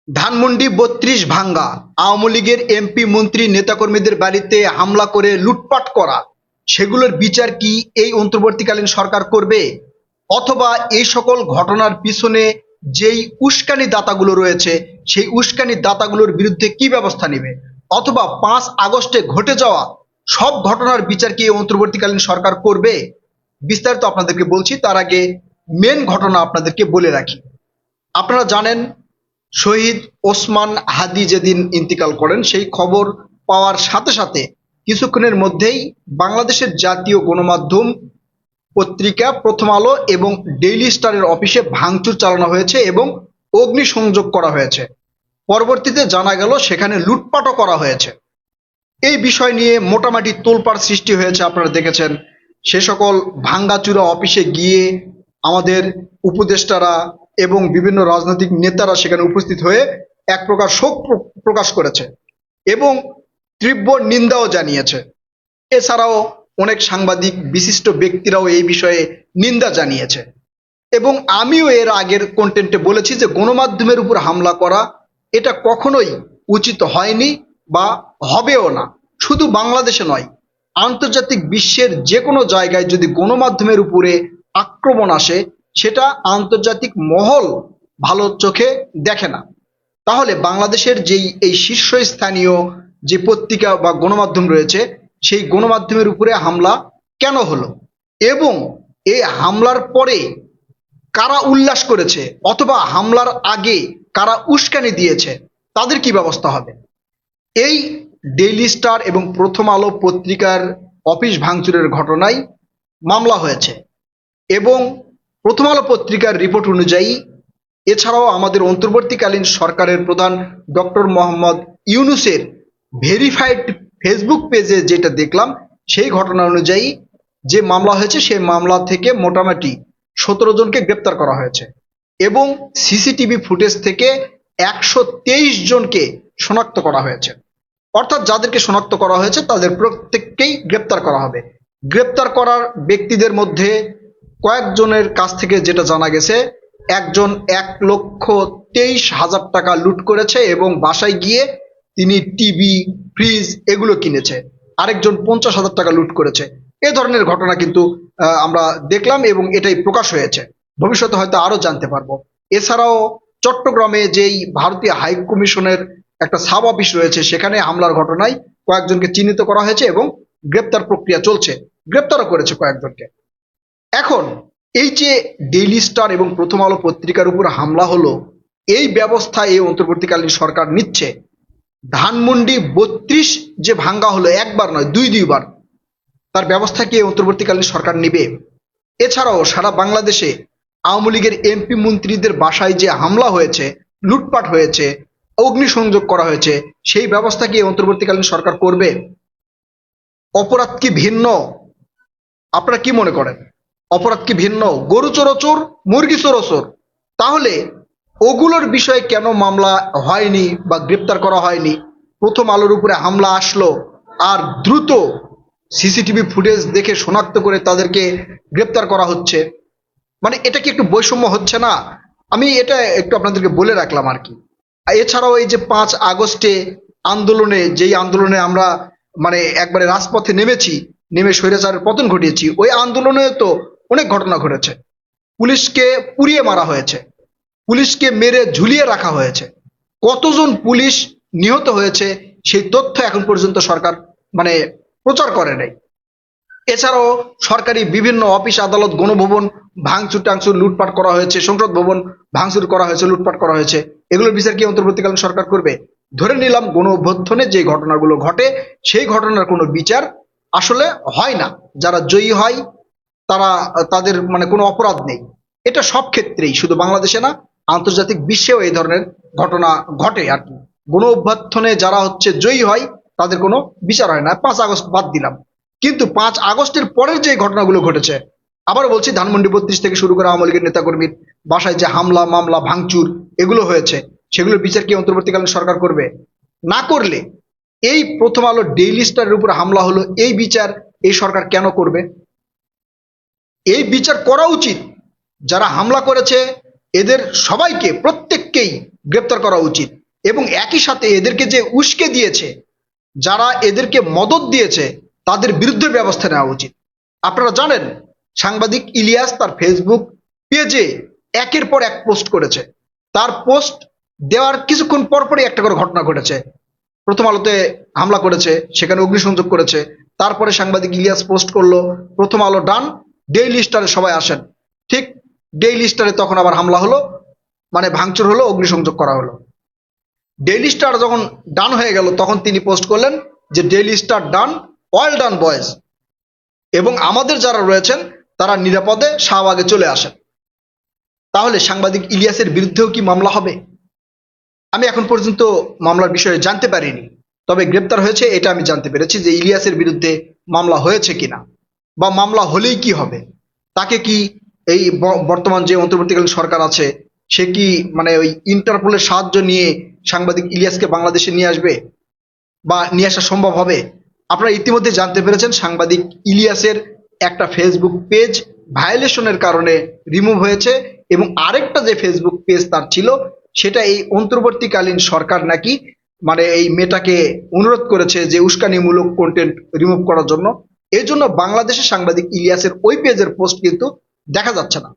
ধানমন্ডি ৩২ ভাঙ্গা, আওয়ামী লীগের এমপি মন্ত্রী নেতাকর্মীদের বাড়িতে হামলা করে লুটপাট করা, সেগুলোর বিচার কি এই অন্তর্বর্তীকালীন সরকার করবে? অথবা এই সকল ঘটনার পিছনে যেই উস্কানি দাতাগুলো রয়েছে সেই উস্কানি দাতাগুলোর বিরুদ্ধে কি ব্যবস্থা নেবে? অথবা ৫ আগস্টে ঘটে যাওয়া সব ঘটনার বিচার কি এই অন্তর্বর্তীকালীন সরকার করবে? বিস্তারিত আপনাদেরকে বলছি, তার আগে মেন ঘটনা আপনাদেরকে বলে রাখি। আপনারা জানেন, শহীদ ওসমান হাদি যেদিন ইন্তিকাল করেন সেই খবর পাওয়ার সাথে সাথে কিছুক্ষণের মধ্যেই বাংলাদেশের জাতীয় গণমাধ্যম পত্রিকা প্রথম আলো এবং ডেইলি স্টারের অফিসে ভাঙচুর চালানো হয়েছে এবং অগ্নিসংযোগ করা হয়েছে। পরবর্তীতে জানা গেল সেখানে লুটপাটও করা হয়েছে। এই বিষয় নিয়ে মোটামুটি তোলপাড় সৃষ্টি হয়েছে। আপনারা দেখেছেন, সে সকল ভাঙ্গাচুরা অফিসে গিয়ে আমাদের উপদেষ্টারা এবং বিভিন্ন রাজনৈতিক নেতারা সেখানে উপস্থিত হয়ে এক প্রকার শোক প্রকাশ করেছে এবং তীব্র নিন্দাও জানিয়েছে। এছাড়াও অনেক সাংবাদিক, বিশিষ্ট ব্যক্তিরাও এই বিষয়ে নিন্দা জানিয়েছে। এবং আমিও এর আগের কন্টেন্টে বলেছি যে গণমাধ্যমের উপর হামলা করা এটা কখনোই উচিত হয়নি বা হবেও না। শুধু বাংলাদেশে নয়, আন্তর্জাতিক বিশ্বের যে কোনো জায়গায় যদি গণমাধ্যমের উপরে আক্রমণ আসে সেটা আন্তর্জাতিক মহল ভালো চোখে দেখে না। তাহলে বাংলাদেশের যেই এই শীর্ষস্থানীয় যে পত্রিকা বা গণমাধ্যম রয়েছে সেই গণমাধ্যমের উপরে হামলা কেন হলো এবং এই হামলার পরে কারা উল্লাস করেছে অথবা হামলার আগে কারা উস্কানি দিয়েছে, তাদের কি ব্যবস্থা হবে? এই ডেইলি স্টার এবং প্রথম আলো পত্রিকার অফিস ভাঙচুরের ঘটনায় মামলা হয়েছে এবং প্রথম আলো পত্রিকার রিপোর্ট অনুযায়ী এছাড়াও আমাদের অন্তর্বর্তীকালীন সরকারের প্রধান ডক্টর মোহাম্মদ ইউনূসের ভেরিফাইড ফেসবুক পেজে যেটা দেখলাম, সেই ঘটনা অনুযায়ী যে মামলা হয়েছে সেই মামলা থেকে মোটামুটি ১৭ জনকে গ্রেপ্তার করা হয়েছে এবং সিসিটিভি ফুটেজ থেকে ১২৩ জনকে শনাক্ত করা হয়েছে। অর্থাৎ যাদেরকে শনাক্ত করা হয়েছে তাদের প্রত্যেককেই গ্রেপ্তার করা হবে। গ্রেপ্তার করার ব্যক্তিদের মধ্যে কয়েকজনের কাছ থেকে যেটা জানা গেছে, একজন ১,২৩,০০০ টাকা লুট করেছে এবং বাসায় গিয়ে তিনি টিভি, ফ্রিজ এগুলো কিনেছে। আরেকজন ৫০,০০০ টাকা লুট করেছে। এ ধরনের ঘটনা কিন্তু আমরা দেখলাম এবং এটাই প্রকাশ হয়েছে। ভবিষ্যতে হয়তো আরো জানতে পারবো। এছাড়াও চট্টগ্রামে যেই ভারতীয় হাই কমিশনের একটা সাব অফিস রয়েছে সেখানে হামলার ঘটনায় কয়েকজনকে চিহ্নিত করা হয়েছে এবং গ্রেপ্তার প্রক্রিয়া চলছে, গ্রেপ্তারও করেছে কয়েকজনকে। এখন এই যে ডেইলি স্টার এবং প্রথম আলো পত্রিকার উপর হামলা হলো, এই ব্যবস্থা এই অন্তর্বর্তীকালীন সরকার নিচ্ছে। ধানমন্ডি ৩২ যে ভাঙ্গা হলো, একবার নয় দুইবার, তার ব্যবস্থা কি এই অন্তর্বর্তীকালীন সরকার নিবে? এছাড়াও সারা বাংলাদেশে আওয়ামী লীগের এমপি মন্ত্রীদের বাসায় যে হামলা হয়েছে, লুটপাট হয়েছে, অগ্নিসংযোগ করা হয়েছে, সেই ব্যবস্থা কি এই অন্তর্বর্তীকালীন সরকার করবে? অপরাধ কি ভিন্ন? আপনারা কি মনে করেন? অপরাধ কি ভিন্ন? গরু চোর চোর, মুরগি চোর চোর। তাহলে ওগুলোর বিষয়ে কেন মামলা হয়নি বা গ্রেপ্তার করা হয়নি? প্রথম আলোর উপরে হামলা আসলো আর দ্রুত সিসিটিভি ফুটেজ দেখে শনাক্ত করে তাদেরকে গ্রেপ্তার করা হচ্ছে। মানে এটা কি একটু বৈষম্য হচ্ছে না? আমি এটা একটু আপনাদেরকে বলে রাখলাম আর কি। আর এছাড়াও এই যে ৫ আগস্টে আন্দোলনে, যেই আন্দোলনে আমরা মানে একবারে রাজপথে নেমেছি, নেমে স্বৈরাচারের পতন ঘটিয়েছি, ওই আন্দোলনে তো অনেক ঘটনা ঘটেছে। পুলিশকে পুড়িয়ে মারা হয়েছে, পুলিশকে মেরে ঝুলিয়ে রাখা হয়েছে। কতজন পুলিশ নিহত হয়েছে সেই তথ্য এখন পর্যন্ত সরকার মানে প্রচার করে নাই। এছাড়াও সরকারি বিভিন্ন অফিস আদালত, গণভবন ভাঙচুর টাংচুর লুটপাট করা হয়েছে, সংসদ ভবন ভাঙচুর করা হয়েছে, লুটপাট করা হয়েছে। এগুলোর বিচার কি অন্তর্বর্তীকালীন সরকার করবে? ধরে নিলাম গণ অভ্যুত্থানে যে ঘটনাগুলো ঘটে সেই ঘটনার কোনো বিচার আসলে হয় না। যারা জয়ী হয় তারা, তাদের মানে কোনো অপরাধ নেই। এটা সব ক্ষেত্রেই, শুধু বাংলাদেশে না, আন্তর্জাতিক বিশ্বেও এই ধরনের ঘটনা ঘটে আর কি। গণ অভ্যুত্থানে যারা হচ্ছে জয়ী হয় তাদের কোনো বিচার হয় না। ৫ আগস্ট বাদ দিলাম, কিন্তু ৫ আগস্টের পরের যে ঘটনাগুলো ঘটেছে, আবার বলছি, ধানমন্ডি ৩২ থেকে শুরু করে আওয়ামী লীগের নেতাকর্মীর বাসায় যে হামলা, মামলা, ভাঙচুর এগুলো হয়েছে, সেগুলোর বিচার কি অন্তর্বর্তীকালীন সরকার করবে? না করলে এই প্রথম আলো ডেইলি স্টারের উপর হামলা হলো, এই বিচার এই সরকার কেন করবে? এই বিচার করা উচিত। যারা হামলা করেছে এদের সবাইকে, প্রত্যেককেই গ্রেপ্তার করা উচিত এবং একই সাথে এদেরকে যে উস্কে দিয়েছে, যারা এদেরকে মদত দিয়েছে, তাদের বিরুদ্ধে ব্যবস্থা নেওয়া উচিত। আপনারা জানেন সাংবাদিক ইলিয়াস তার ফেসবুক পেজে একের পর এক পোস্ট করেছে। তার পোস্ট দেওয়ার কিছুক্ষণ পরপরই একটা করে ঘটনা ঘটেছে। প্রথম আলোতে হামলা করেছে, সেখানে অগ্নিসংযোগ করেছে। তারপরে সাংবাদিক ইলিয়াস পোস্ট করলো প্রথম আলো ডান, ডেইলি স্টারে সবাই আসেন। ঠিক ডেইলি স্টারে তখন আবার হামলা হলো, মানে ভাঙচুর হলো, অগ্নিসংযোগ করা হলো। ডেইলি স্টার যখন ডান হয়ে গেল তখন তিনি পোস্ট করলেন যে ডেইলি স্টার ডান, অয়েল ডান বয়েজ, এবং আমাদের যারা রয়েছেন তারা নিরাপদে শাহবাগে চলে আসেন। তাহলে সাংবাদিক ইলিয়াসের বিরুদ্ধেও কি মামলা হবে? আমি এখন পর্যন্ত মামলার বিষয়ে জানতে পারিনি, তবে গ্রেপ্তার হয়েছে এটা আমি জানতে পেরেছি যে ইলিয়াসের বিরুদ্ধে মামলা হয়েছে কিনা, বা মামলা হলেই কি হবে। তাকে কি এই বর্তমান যে অন্তর্বর্তীকালীন সরকার আছে সে কি মানে ওই ইন্টারপোলের সাহায্য নিয়ে সাংবাদিক ইলিয়াসকে বাংলাদেশে নিয়ে আসবে, বা নিয়ে আসা সম্ভব হবে? আপনারা ইতিমধ্যে জানতে পেরেছেন সাংবাদিক ইলিয়াসের একটা ফেসবুক পেজ ভায়োলেশনের কারণে রিমুভ হয়েছে, এবং আরেকটা যে ফেসবুক পেজ তার ছিল সেটা এই অন্তর্বর্তীকালীন সরকার নাকি মানে এই মেয়েটাকে অনুরোধ করেছে যে উস্কানিমূলক কন্টেন্ট রিমুভ করার জন্য। এই জন্য বাংলাদেশের সাংবাদিক ইলিয়াসের ওই পেজের পোস্ট কিন্তু দেখা যাচ্ছে না।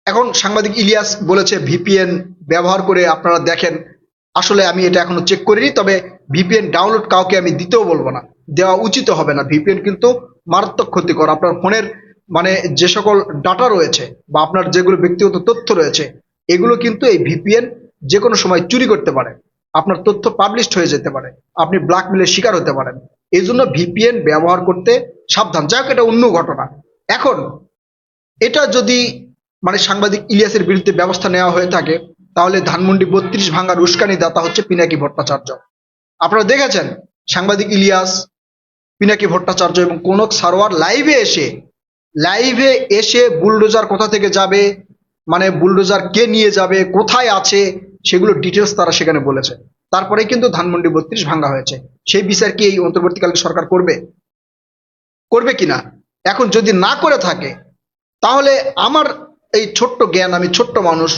এখন সাংবাদিক ইলিয়াস বলেছে ভিপিএন ব্যবহার করে আপনারা দেখেন। আসলে আমি এটা এখনো চেক করিনি, তবে ভিপিএন ডাউনলোড কাউকে আমি দিতেও বলবো না, দেওয়া উচিত হবে না। ভিপিএন কিন্তু মারাত্মক ক্ষতিকর। আপনার ফোনের মানে যে সকল ডাটা রয়েছে বা আপনার যেগুলো ব্যক্তিগত তথ্য রয়েছে, এগুলো কিন্তু এই ভিপিএন যে কোনো সময় চুরি করতে পারে, আপনার তথ্য পাবলিশড হয়ে যেতে পারে, আপনি ব্ল্যাকমেলের শিকার হতে পারেন। এই জন্য ভিপিএন ব্যবহার করতে সাবধান। যাই হোক, এটা অন্য ঘটনা। এখন এটা যদি মানে সাংবাদিক ইলিয়াসের বিরুদ্ধে ব্যবস্থা নেওয়া হয়ে থাকে, তাহলে ধানমন্ডি ৩২ ভাঙার উস্কানি দাতা হচ্ছে পিনাকি ভট্টাচার্য। আপনারা দেখেছেন সাংবাদিক ইলিয়াস, পিনাকি ভট্টাচার্য এবং কনক সারোয়ার লাইভে এসে বুলডোজার কোথা থেকে যাবে, মানে বুলডোজার কে নিয়ে যাবে, কোথায় আছে, সেগুলো ডিটেলস তারা সেখানে বলেছে। তারপরে কিন্তু ধানমন্ডি ৩২ ভাঙা হয়েছে। সেই বিচার কি এই অন্তর্বর্তীকালীন সরকার করবে কিনা? এখন যদি না করে থাকে, তাহলে আমার এই ছোট্ট জ্ঞান, আমি ছোট্ট মানুষ,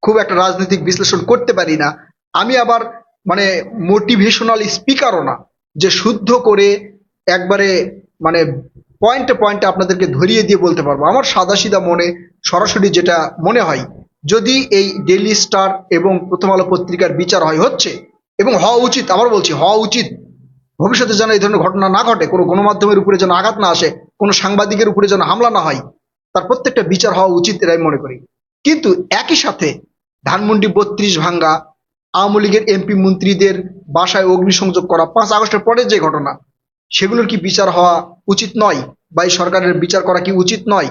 খুব একটা রাজনৈতিক বিশ্লেষণ করতে পারি না। আমি আবার মানে মোটিভেশনাল স্পিকারও না যে শুদ্ধ করে একবারে মানে পয়েন্টে পয়েন্টে আপনাদেরকে ধরিয়ে দিয়ে বলতে পারবো। আমার সাদাসিধা মনে সরাসরি যেটা মনে হয়, যদি এই ডেইলি স্টার এবং প্রথম আলো পত্রিকার বিচার হচ্ছে এবং হওয়া উচিত, আবার বলছি হওয়া উচিত, ভবিষ্যতে যেন এই ধরনের ঘটনা না ঘটে, কোনো গণমাধ্যমের উপরে যেন আঘাত না আসে, কোনো সাংবাদিকের উপরে যেন হামলা না হয়, তার প্রত্যেকটা বিচার হওয়া উচিত এটাই মনে করি। কিন্তু একই সাথে ধানমন্ডি ৩২ ভাঙ্গা, আওয়ামী লীগের এমপি মন্ত্রীদের বাসায় অগ্নিসংযোগ করা, ৫ আগস্টের পরে যে ঘটনা, সেগুলোর কি বিচার হওয়া উচিত নয়, বা এই সরকারের বিচার করা কি উচিত নয়?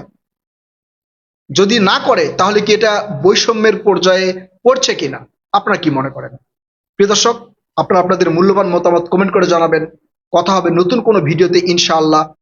যদি না করে তাহলে কি এটা বৈষম্যের পর্যায়ে পড়ছে কিনা? আপনারা কি মনে করেন? প্রিয় দর্শক, আপনারা আপনাদের মূল্যবান মতামত কমেন্ট করে জানাবেন। কথা হবে নতুন কোনো ভিডিওতে ইনশাআল্লাহ।